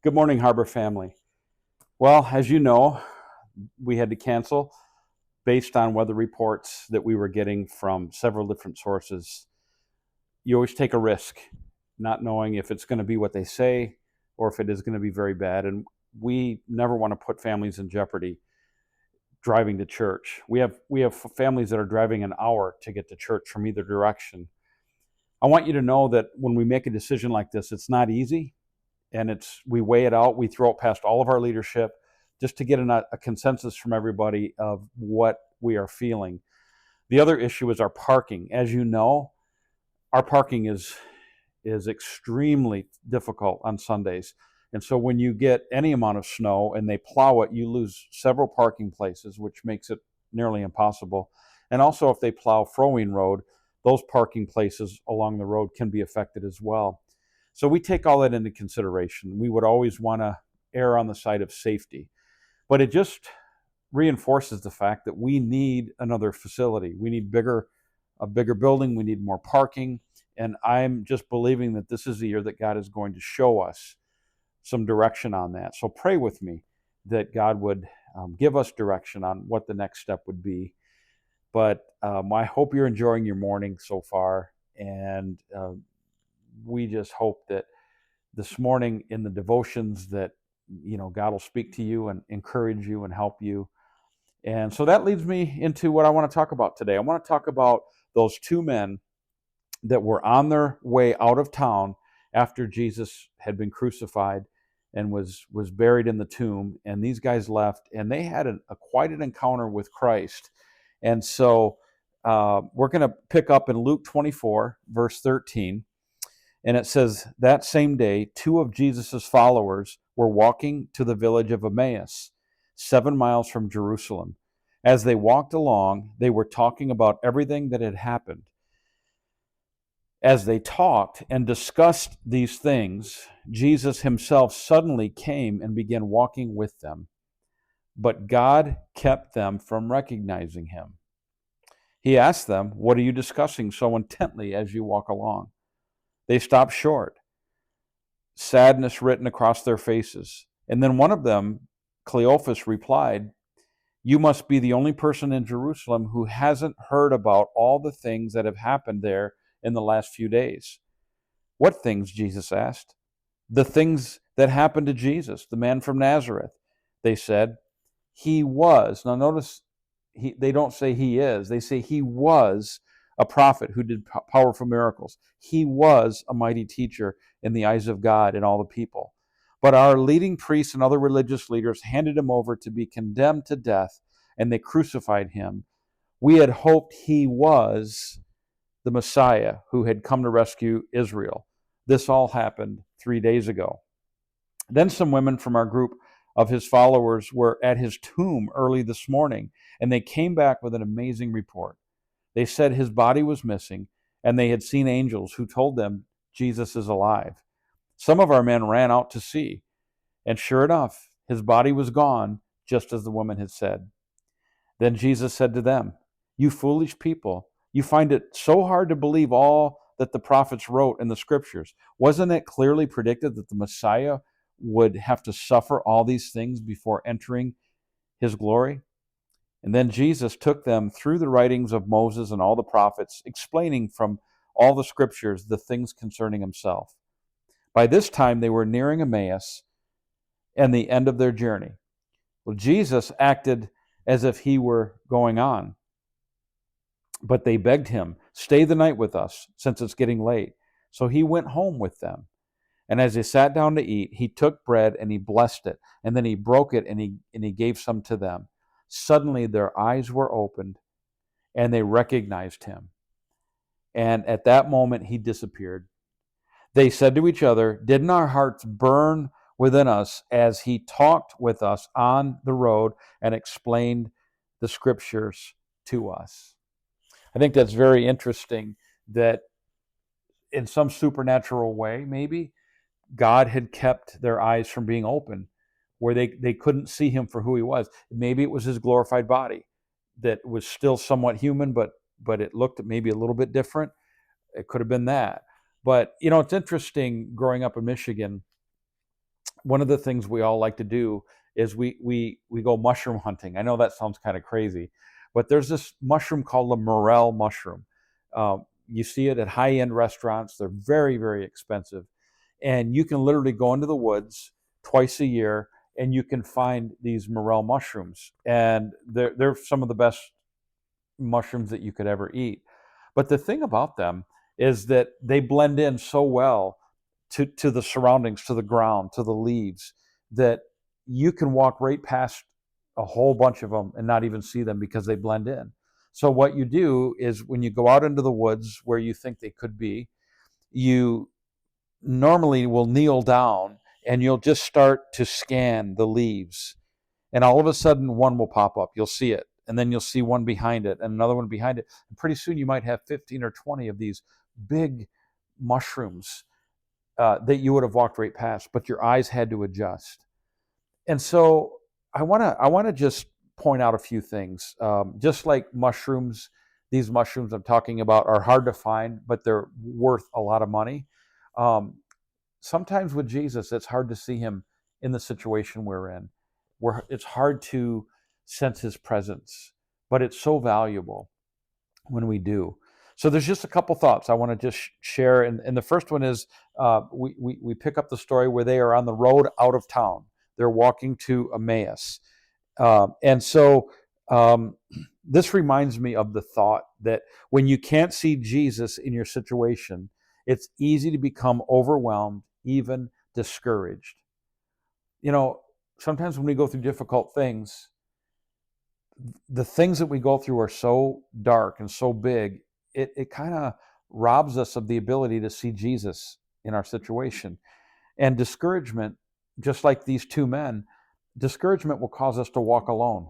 Good morning, Harbor family. Well, as you know, we had to cancel based on weather reports that we were getting from several different sources. You always take a risk, not knowing if it's going to be what they say or if it is going to be very bad. And we never want to put families in jeopardy driving to church. We have families that are driving an hour to get to church from either direction. I want you to know that when we make a decision like this, it's not easy, and we weigh it out. We throw it past all of our leadership just to get a consensus from everybody of what we are feeling. The other issue is our parking. As you know, our parking is extremely difficult on Sundays. And so when you get any amount of snow and they plow it, you lose several parking places, which makes it nearly impossible. And also, if they plow Frowing Road, those parking places along the road can be affected as well. So we take all that into consideration. We would always want to err on the side of safety. But it just reinforces the fact that we need another facility. We need a bigger building. We need more parking. And I'm just believing that this is the year that God is going to show us some direction on that. So pray with me that God would give us direction on what the next step would be. But I hope you're enjoying your morning so far. And we just hope that this morning in the devotions that God will speak to you and encourage you and help you. And so that leads me into what I want to talk about today. I want to talk about those two men that were on their way out of town after Jesus had been crucified and was buried in the tomb. And these guys left, and they had quite an encounter with Christ. And so we're going to pick up in Luke 24, verse 13. And it says, that same day, two of Jesus' followers were walking to the village of Emmaus, 7 miles from Jerusalem. As they walked along, they were talking about everything that had happened. As they talked and discussed these things, Jesus himself suddenly came and began walking with them. But God kept them from recognizing him. He asked them, "What are you discussing so intently as you walk along?" They stopped short, sadness written across their faces. And then one of them, Cleophas, replied, "You must be the only person in Jerusalem who hasn't heard about all the things that have happened there in the last few days." "What things?" Jesus asked. "The things that happened to Jesus, the man from Nazareth," they said. "He was," now notice, they don't say he is, they say he was a prophet who did powerful miracles. He was a mighty teacher in the eyes of God and all the people. But our leading priests and other religious leaders handed him over to be condemned to death, and they crucified him. We had hoped he was the Messiah who had come to rescue Israel. This all happened 3 days ago. Then some women from our group of his followers were at his tomb early this morning, and they came back with an amazing report. They said his body was missing, and they had seen angels who told them Jesus is alive. Some of our men ran out to see, and sure enough, his body was gone, just as the woman had said. Then Jesus said to them, "You foolish people, you find it so hard to believe all that the prophets wrote in the scriptures. Wasn't it clearly predicted that the Messiah would have to suffer all these things before entering his glory?" And then Jesus took them through the writings of Moses and all the prophets, explaining from all the scriptures the things concerning himself. By this time, they were nearing Emmaus and the end of their journey. Well, Jesus acted as if he were going on, but they begged him, "Stay the night with us, since it's getting late." So he went home with them. And as they sat down to eat, he took bread and he blessed it, and then he broke it and he gave some to them. Suddenly their eyes were opened and they recognized him. And at that moment he disappeared. They said to each other, "Didn't our hearts burn within us as he talked with us on the road and explained the scriptures to us?" I think that's very interesting that in some supernatural way, maybe, God had kept their eyes from being open, where they couldn't see him for who he was. Maybe it was his glorified body that was still somewhat human, but it looked maybe a little bit different. It could have been that. But it's interesting growing up in Michigan. one of the things we all like to do is we go mushroom hunting. I know that sounds kind of crazy, but there's this mushroom called the morel mushroom. You see it at high-end restaurants. They're very, very expensive. And you can literally go into the woods twice a year and you can find these morel mushrooms. And they're some of the best mushrooms that you could ever eat. But the thing about them is that they blend in so well to the surroundings, to the ground, to the leaves, that you can walk right past a whole bunch of them and not even see them because they blend in. So what you do is when you go out into the woods where you think they could be, you normally will kneel down and you'll just start to scan the leaves. And all of a sudden, one will pop up. You'll see it. And then you'll see one behind it and another one behind it. And pretty soon you might have 15 or 20 of these big mushrooms that you would have walked right past, but your eyes had to adjust. And so I want to just point out a few things. Just like mushrooms, these mushrooms I'm talking about are hard to find, but they're worth a lot of money. Sometimes with Jesus, it's hard to see him in the situation we're in, where it's hard to sense his presence, but it's so valuable when we do. So there's just a couple thoughts I want to just share. And the first one is we pick up the story where they are on the road out of town. They're walking to Emmaus. And so this reminds me of the thought that when you can't see Jesus in your situation, it's easy to become overwhelmed, even discouraged. You know, sometimes when we go through difficult things, the things that we go through are so dark and so big, it kind of robs us of the ability to see Jesus in our situation. And discouragement, just like these two men, discouragement will cause us to walk alone.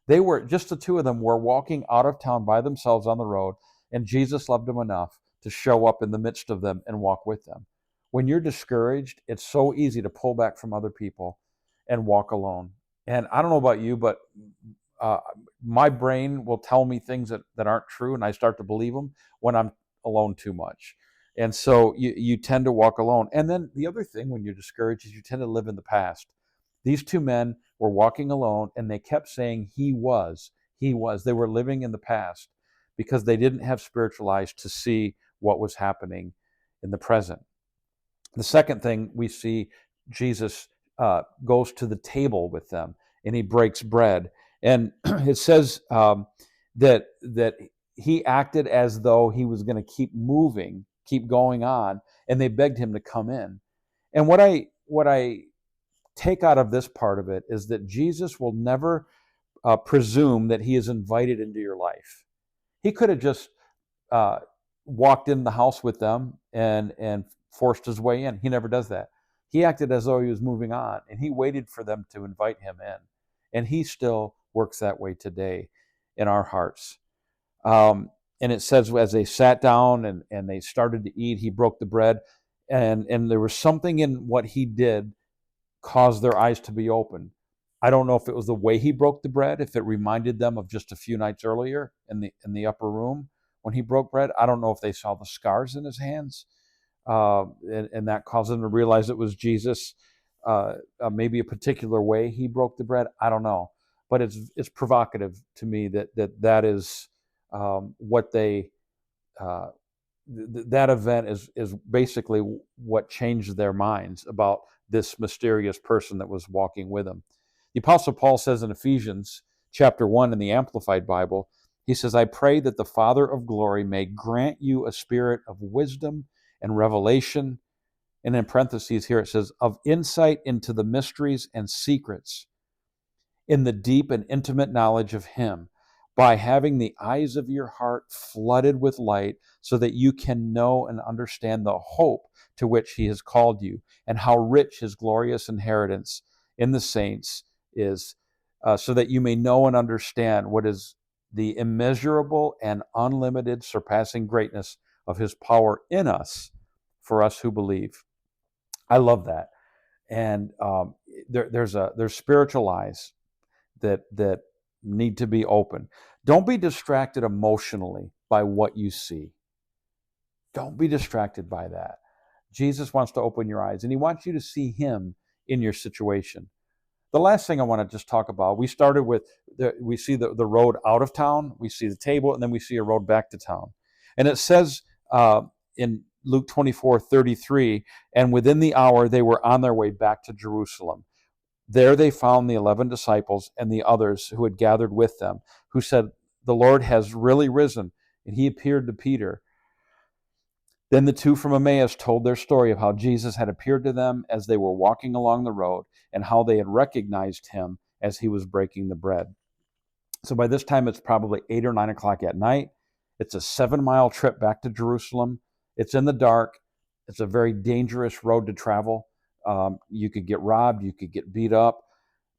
They were, just the two of them were walking out of town by themselves on the road, and Jesus loved them enough to show up in the midst of them and walk with them. When you're discouraged, it's so easy to pull back from other people and walk alone. And I don't know about you, but uh, my brain will tell me things that aren't true, and I start to believe them when I'm alone too much. And so you tend to walk alone. And then the other thing when you're discouraged is you tend to live in the past. These two men were walking alone, and they kept saying, he was, he was. They were living in the past because they didn't have spiritual eyes to see what was happening in the present. The second thing we see, Jesus goes to the table with them and he breaks bread. And it says that he acted as though he was going to keep moving, keep going on, and they begged him to come in. And what I take out of this part of it is that Jesus will never presume that he is invited into your life. He could have just uh, walked in the house with them and forced his way in. He never does that. He acted as though he was moving on, and he waited for them to invite him in. And he still works that way today in our hearts. And it says, as they sat down and they started to eat, he broke the bread. And there was something in what he did caused their eyes to be open. I don't know if it was the way he broke the bread, if it reminded them of just a few nights earlier in the upper room when he broke bread. I don't know if they saw the scars in his hands, and that caused them to realize it was Jesus. Maybe a particular way he broke the bread. I don't know, but it's provocative to me that is what they. That event is basically what changed their minds about this mysterious person that was walking with him. The Apostle Paul says in Ephesians chapter 1 in the Amplified Bible, he says, I pray that the Father of glory may grant you a spirit of wisdom and revelation. And in parentheses here it says, of insight into the mysteries and secrets in the deep and intimate knowledge of him, by having the eyes of your heart flooded with light so that you can know and understand the hope to which he has called you and how rich his glorious inheritance in the saints is, so that you may know and understand what is the immeasurable and unlimited surpassing greatness of his power in us for us who believe. I love that. And there's spiritual eyes that need to be open. Don't be distracted emotionally by what you see. Don't be distracted by that. Jesus wants to open your eyes, and he wants you to see him in your situation. The last thing I want to just talk about, we started with, we see the road out of town, we see the table, and then we see a road back to town. And it says in Luke 24:33, and within the hour they were on their way back to Jerusalem. There they found the 11 disciples and the others who had gathered with them, who said, "The Lord has really risen," and he appeared to Peter. Then the two from Emmaus told their story of how Jesus had appeared to them as they were walking along the road and how they had recognized him as he was breaking the bread. So by this time, it's probably 8 or 9 o'clock at night. It's a 7-mile trip back to Jerusalem. It's in the dark. It's a very dangerous road to travel. You could get robbed. You could get beat up.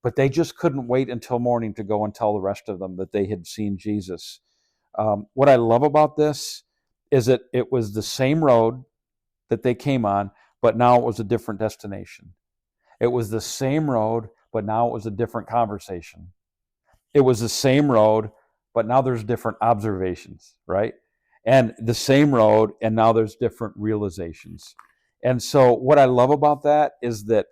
But they just couldn't wait until morning to go and tell the rest of them that they had seen Jesus. What I love about this is that it was the same road that they came on, but now it was a different destination. It was the same road, but now it was a different conversation. It was the same road, but now there's different observations, right? And the same road, and now there's different realizations. And so what I love about that is that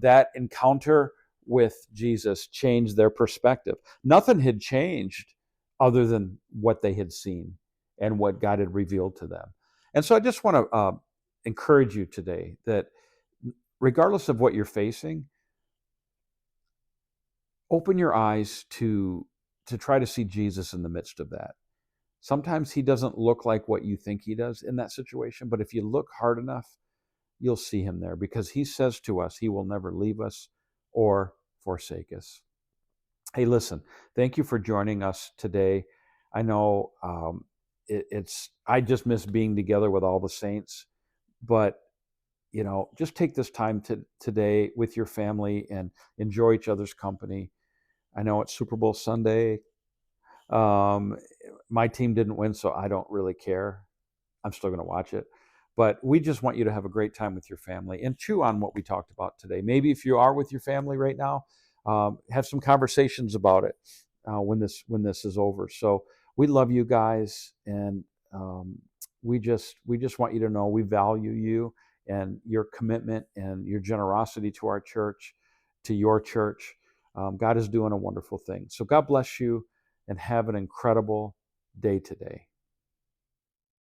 that encounter with Jesus changed their perspective. Nothing had changed other than what they had seen and what God had revealed to them. And so I just want to encourage you today that regardless of what you're facing, open your eyes to try to see Jesus in the midst of that. Sometimes he doesn't look like what you think he does in that situation, but if you look hard enough, you'll see him there, because he says to us he will never leave us or forsake us. Hey, listen, thank you for joining us today. I know I just miss being together with all the saints, but just take this time today with your family and enjoy each other's company. I know it's Super Bowl Sunday. My team didn't win, so I don't really care. I'm still going to watch it. But we just want you to have a great time with your family and chew on what we talked about today. Maybe if you are with your family right now, have some conversations about it when this is over. So we love you guys, and we just want you to know we value you and your commitment and your generosity to our church, to your church. God is doing a wonderful thing. So God bless you, and have an incredible day today.